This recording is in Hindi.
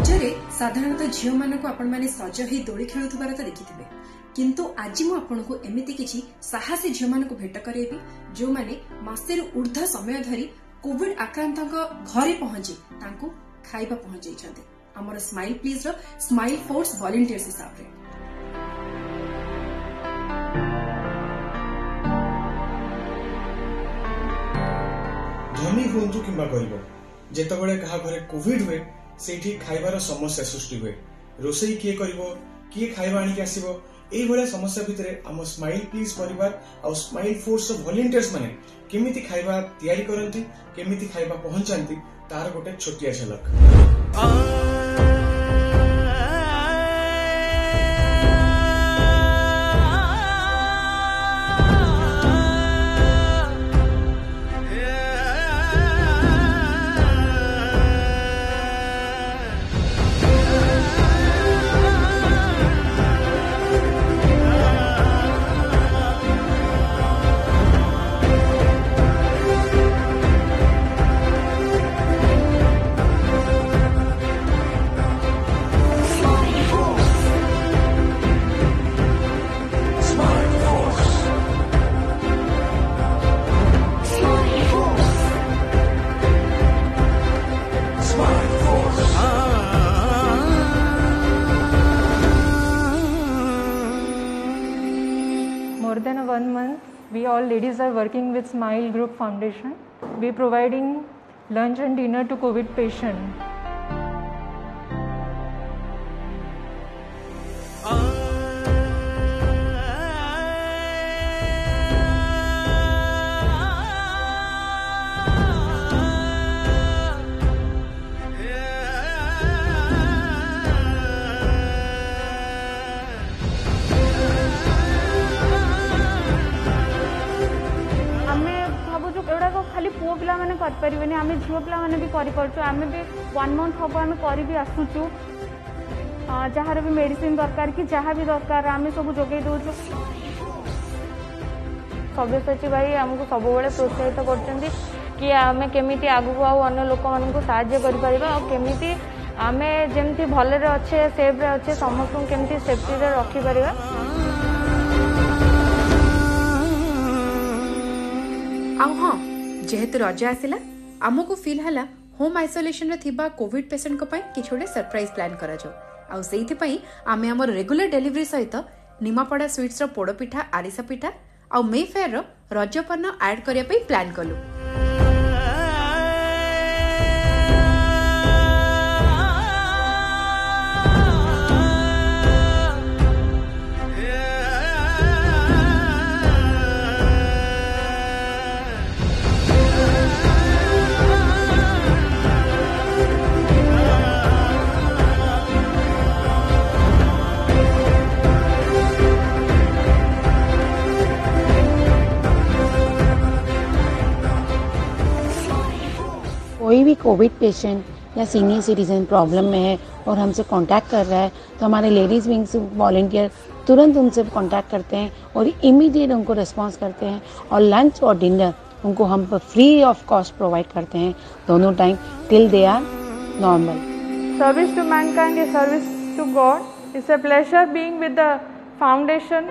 रजरे साधारणतः झील मानक आपण माने सज ही दोली खेलुथिबार तो देखिथिबे, किंतु आज मु आपनको एमिति किछि साहसी झील मानक भेट करेबी जो माने मासेर ऊर्ध्व समय धरी कोविड आक्रांतक घरे पहुंची तांको खाइबा पहुंचाई छथि हमर स्माइल प्लीज रो स्माइल फोर्स वॉलंटियर्स हिसाब रे। धनी हुंतु किंबा गरीब जेतबेले कहा घरे कोविड हुए सेठी खाइबार समस्या सृष्टि हुए, रोसई किए करिवो किए खाइबा आनिक आसीबो एई भले समस्या भितरे हम स्माइल प्लीज परिवार आ स्माइल फोर्स वॉलंटियर्स माने केमिति खाइबा तयारी करंती केमिति खाइबा पहुंचांती तार गोटे छोटिया झलक। More than 1 month, we all ladies are working with Smile Group Foundation. We are providing lunch and dinner to COVID patients. खाली पुओ पिला माने कर परिबेनी, आमे झियो पिला माने भी करि परछु। आमे भी 1 मंथ हबो आमे करि भी आसुछु। जहार भी मेडिसिन दरकार कि जहा भी दरकार आमे सब जोगै दोछु। सभ्य सचिव भाई हमको सब बेले प्रोत्साहित करछन्ती कि आमे केमिति आगु आ अन्य लोक मानन को सहाय्य करि परिबा और केमिति आमे जेमति भले रे अच्छे सेफ रे अच्छे समस्त केमिति सेफ्टी रे रखि परिबा। हाँ जेहेतु रज आसिला आमको फील हला होम आइसोलेशन रे थिबा कोविड पेशेंट को पई किछ छोटे सरप्राइज प्लान करा जो आ सेइथि पई आमे हमर रेगुलर डिलीवरी सहित निमापड़ा स्वीट्स रो पोड़ पिठा आरिसा पिठा आ मे फेयर रो रजपन्न ऐड करिया पई प्लान कलु। कोई भी कोविड पेशेंट या सीनियर सिटीजन प्रॉब्लम में है और हमसे कांटेक्ट कर रहा है तो हमारे लेडीज़ विंग्स वॉलंटियर तुरंत उनसे कांटेक्ट करते हैं और इमीडिएट उनको रिस्पांस करते हैं और लंच और डिनर उनको हम फ्री ऑफ कॉस्ट प्रोवाइड करते हैं दोनों time till they are normal. Service to mankind is service to God. It's a pleasure being with the foundation.